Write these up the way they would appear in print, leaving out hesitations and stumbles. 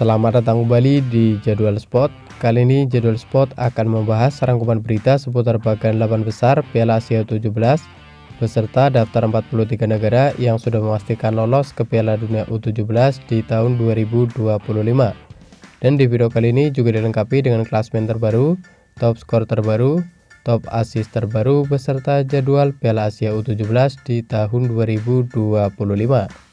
Selamat datang kembali di Jadwal Sport. Kali ini Jadwal Sport akan membahas rangkuman berita seputar bagian 8 besar Piala Asia U17 beserta daftar 43 negara yang sudah memastikan lolos ke Piala Dunia U17 di tahun 2025. Dan di video kali ini juga dilengkapi dengan klasemen terbaru, top skor terbaru, top assist terbaru beserta jadwal Piala Asia U17 di tahun 2025.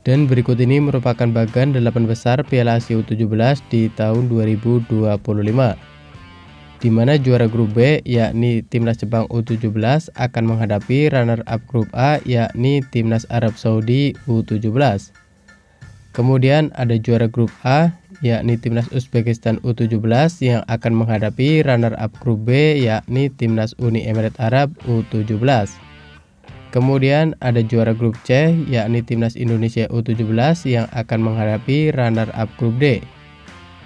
Dan berikut ini merupakan bagian 8 besar Piala Asia U17 di tahun 2025, di mana juara grup B yakni Timnas Jepang U17 akan menghadapi runner-up grup A yakni Timnas Arab Saudi U17. Kemudian ada juara grup A yakni Timnas Uzbekistan U17 yang akan menghadapi runner-up grup B yakni Timnas Uni Emirat Arab U17. Kemudian ada juara grup C yakni Timnas Indonesia U17 yang akan menghadapi runner-up grup D.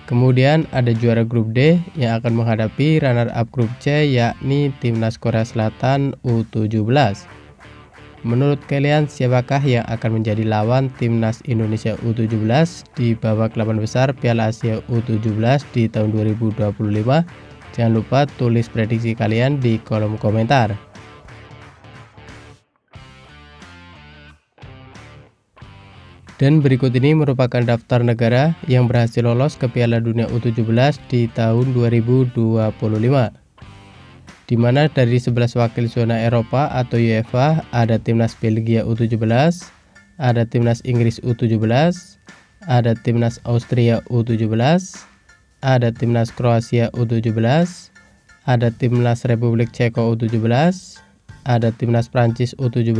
Kemudian ada juara grup D yang akan menghadapi runner-up grup C yakni Timnas Korea Selatan U17. Menurut kalian siapakah yang akan menjadi lawan Timnas Indonesia U17 di babak 8 besar Piala Asia U17 di tahun 2025? Jangan lupa tulis prediksi kalian di kolom komentar. Dan berikut ini merupakan daftar negara yang berhasil lolos ke Piala Dunia U17 di tahun 2025. Di mana dari 11 wakil zona Eropa atau UEFA ada Timnas Belgia U17, ada Timnas Inggris U17, ada Timnas Austria U17, ada Timnas Kroasia U17, ada Timnas Republik Ceko U17, ada Timnas Prancis U17,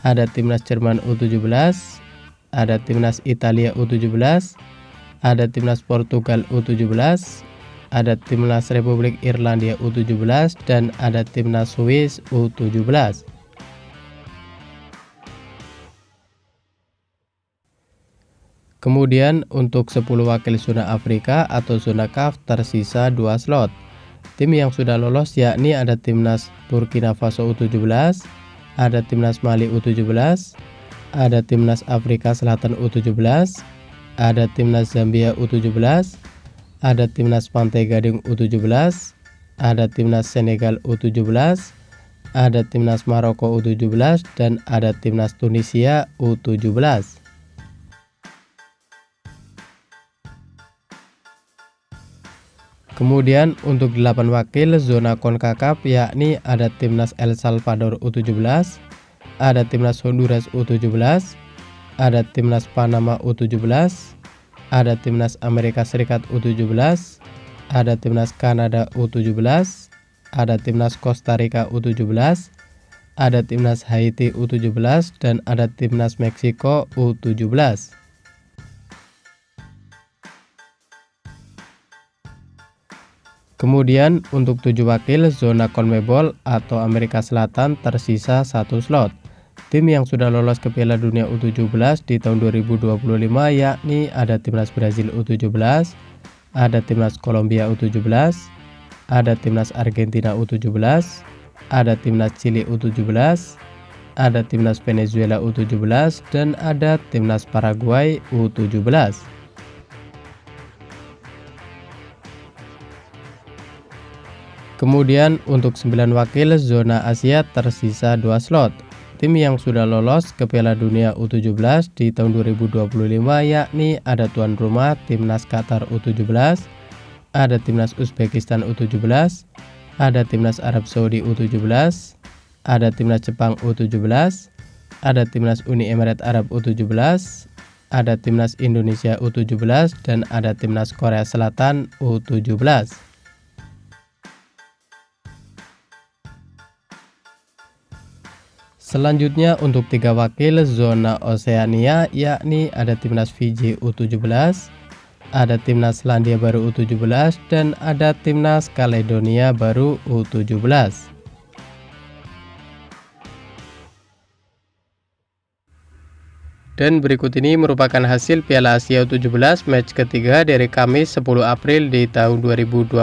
ada Timnas Jerman U17, ada Timnas Italia U17, ada Timnas Portugal U17, ada Timnas Republik Irlandia U17, dan ada Timnas Swiss U17. Kemudian untuk 10 wakil zona Afrika atau zona CAF tersisa 2 slot. Tim yang sudah lolos yakni ada Timnas Burkina Faso U17, ada Timnas Mali U17, ada Timnas Afrika Selatan U17, ada Timnas Zambia U17, ada Timnas Pantai Gading U17, ada Timnas Senegal U17, ada Timnas Maroko U17, dan ada Timnas Tunisia U17. Kemudian untuk 8 wakil zona CONCACAF yakni ada Timnas El Salvador U17, ada Timnas Honduras U17, ada Timnas Panama U17, ada Timnas Amerika Serikat U17, ada Timnas Kanada U17, ada Timnas Costa Rica U17, ada Timnas Haiti U17, dan ada Timnas Meksiko U17. Kemudian untuk 7 wakil zona CONMEBOL atau Amerika Selatan tersisa 1 slot. Tim yang sudah lolos ke Piala Dunia U17 di tahun 2025 yakni ada Timnas Brazil U17, ada Timnas Kolombia U17, ada Timnas Argentina U17, ada Timnas Chili U17, ada Timnas Venezuela U17, dan ada Timnas Paraguay U17. Kemudian untuk 9 wakil zona Asia tersisa 2 slot. Tim yang sudah lolos ke Piala Dunia U17 di tahun 2025 yakni ada tuan rumah Timnas Qatar U17, ada Timnas Uzbekistan U17, ada Timnas Arab Saudi U17, ada Timnas Jepang U17, ada Timnas Uni Emirat Arab U17, ada Timnas Indonesia U17, dan ada Timnas Korea Selatan U17. Selanjutnya untuk 3 wakil zona Oseania yakni ada Timnas Fiji U17, ada Timnas Selandia Baru U17, dan ada Timnas Kaledonia Baru U17. Dan berikut ini merupakan hasil Piala Asia U17 match ketiga dari Kamis 10 April di tahun 2025,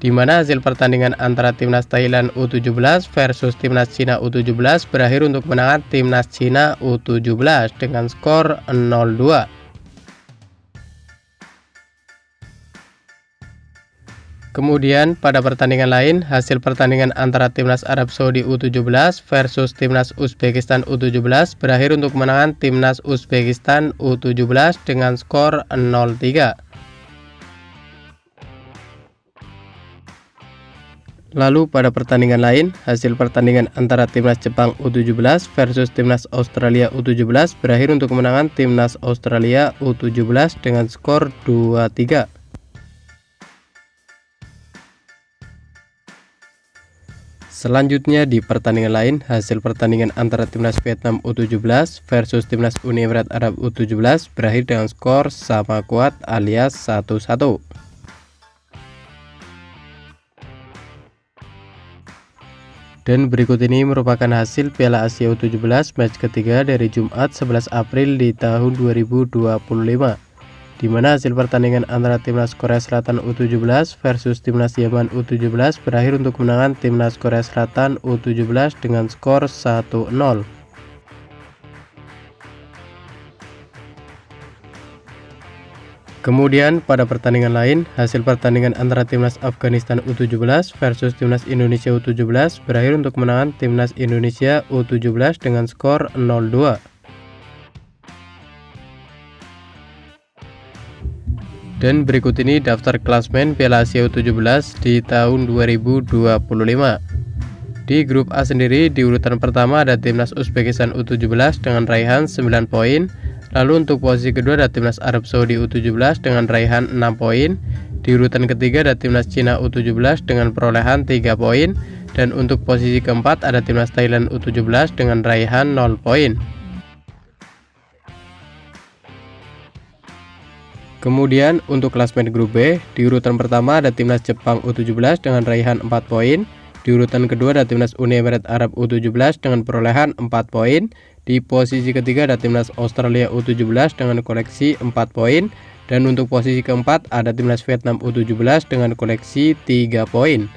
di mana hasil pertandingan antara timnas Thailand U17 versus timnas Cina U17 berakhir untuk kemenangan timnas Cina U17 dengan skor 0-2. Kemudian pada pertandingan lain, hasil pertandingan antara timnas Arab Saudi U17 versus timnas Uzbekistan U17 berakhir untuk kemenangan timnas Uzbekistan U17 dengan skor 0-3. Lalu pada pertandingan lain, hasil pertandingan antara timnas Jepang U17 versus timnas Australia U17 berakhir untuk kemenangan timnas Australia U17 dengan skor 2-3. Selanjutnya di pertandingan lain, hasil pertandingan antara timnas Vietnam U17 versus timnas Uni Emirat Arab U17 berakhir dengan skor sama kuat alias 1-1. Dan berikut ini merupakan hasil Piala Asia U17 match ketiga dari Jumat 11 April di tahun 2025. Di mana hasil pertandingan antara timnas Korea Selatan U17 versus timnas Yaman U17 berakhir untuk kemenangan timnas Korea Selatan U17 dengan skor 1-0. Kemudian pada pertandingan lain, hasil pertandingan antara timnas Afghanistan U17 versus timnas Indonesia U17 berakhir untuk kemenangan timnas Indonesia U17 dengan skor 0-2. Dan berikut ini daftar klasmen Piala Asia U17 di tahun 2025. Di grup A sendiri, di urutan pertama ada timnas Uzbekistan U17 dengan raihan 9 poin. Lalu untuk posisi kedua ada timnas Arab Saudi U17 dengan raihan 6 poin. Di urutan ketiga ada timnas Cina U17 dengan perolehan 3 poin. Dan untuk posisi keempat ada timnas Thailand U17 dengan raihan 0 poin. Kemudian untuk klasmen grup B, di urutan pertama ada timnas Jepang U17 dengan raihan 4 poin. Di urutan kedua ada timnas Uni Emirat Arab U17 dengan perolehan 4 poin. Di posisi ketiga ada timnas Australia U17 dengan koleksi 4 poin. Dan untuk posisi keempat ada timnas Vietnam U17 dengan koleksi 3 poin.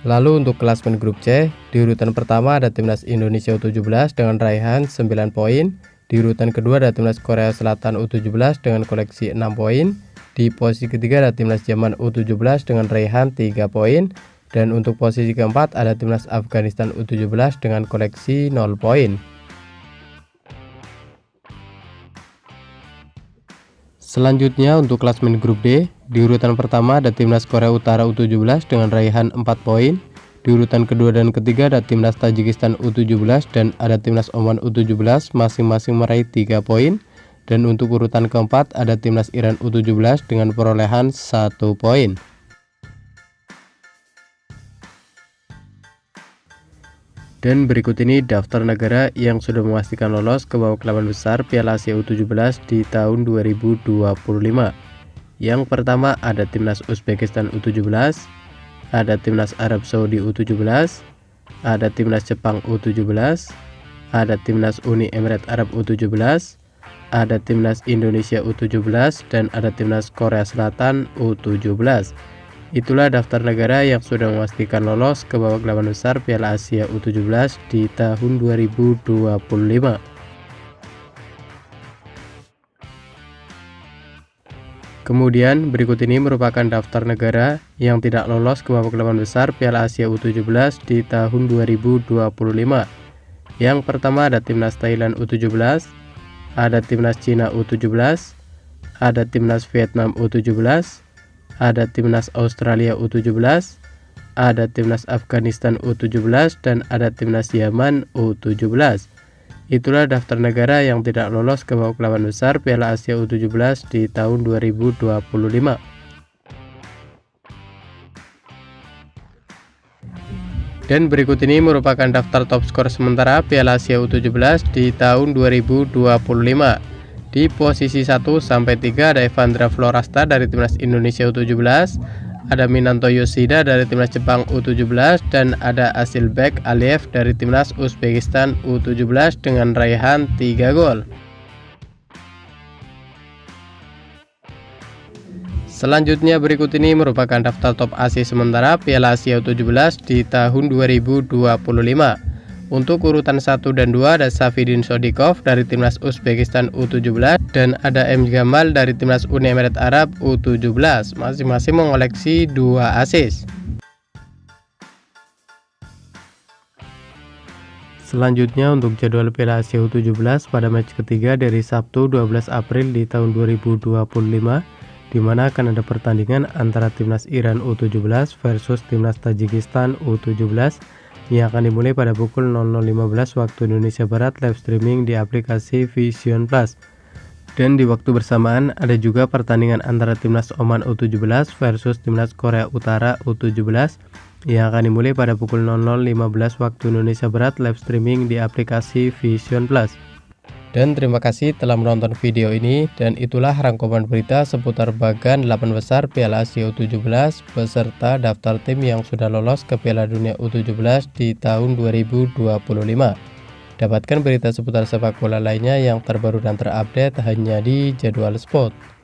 Lalu untuk klasmen grup C, di urutan pertama ada timnas Indonesia U17 dengan raihan 9 poin. Di urutan kedua ada timnas Korea Selatan U17 dengan koleksi 6 poin. Di posisi ketiga ada timnas Yaman U17 dengan raihan 3 poin. Dan untuk posisi keempat ada timnas Afghanistan U17 dengan koleksi 0 poin. Selanjutnya untuk klasmen grup D, di urutan pertama ada timnas Korea Utara U17 dengan raihan 4 poin. Di urutan kedua dan ketiga ada timnas Tajikistan U17 dan ada timnas Oman U17 masing-masing meraih 3 poin. Dan untuk urutan keempat ada timnas Iran U17 dengan perolehan 1 poin. Dan berikut ini daftar negara yang sudah memastikan lolos ke babak 8 besar Piala Asia U17 di tahun 2025. Yang pertama ada timnas Uzbekistan U17, ada timnas Arab Saudi U17, ada timnas Jepang U17, ada timnas Uni Emirat Arab U17, ada timnas Indonesia U17, dan ada timnas Korea Selatan U17. Itulah daftar negara yang sudah memastikan lolos ke babak 8 besar Piala Asia U17 di tahun 2025. Kemudian berikut ini merupakan daftar negara yang tidak lolos ke babak 8 besar Piala Asia U17 di tahun 2025. Yang pertama ada timnas Thailand U17, ada timnas Cina U17, ada timnas Vietnam U17, ada timnas Australia U17, ada timnas Afghanistan U17, dan ada timnas Yaman U17. Itulah daftar negara yang tidak lolos ke babak 8 besar Piala Asia U17 di tahun 2025. Dan berikut ini merupakan daftar top skor sementara Piala Asia U17 di tahun 2025. Di posisi 1 sampai 3 ada Evandra Florasta dari timnas Indonesia U17, ada Minato Yoshida dari timnas Jepang U17 dan ada Asilbek Aliyev dari timnas Uzbekistan U17 dengan raihan 3 gol. Selanjutnya berikut ini merupakan daftar top ASI sementara Piala Asia U17 di tahun 2025. Untuk urutan 1 dan 2 ada Safidin Shodikov dari timnas Uzbekistan U17 dan ada M. Gamal dari timnas Uni Emirat Arab U17, masing-masing mengoleksi 2 assist. Selanjutnya untuk jadwal Piala Asia U17 pada match ketiga dari Sabtu 12 April di tahun 2025, di mana akan ada pertandingan antara timnas Iran U17 versus timnas Tajikistan U17 yang akan dimulai pada pukul 00.15 waktu Indonesia Barat, live streaming di aplikasi Vision Plus. Dan di waktu bersamaan ada juga pertandingan antara timnas Oman U17 versus timnas Korea Utara U17 yang akan dimulai pada pukul 00.15 waktu Indonesia Barat, live streaming di aplikasi Vision Plus. Dan terima kasih telah menonton video ini, dan itulah rangkuman berita seputar bagan 8 besar Piala Asia U17 beserta daftar tim yang sudah lolos ke Piala Dunia U17 di tahun 2025. Dapatkan berita seputar sepak bola lainnya yang terbaru dan terupdate hanya di Jadwal Sport.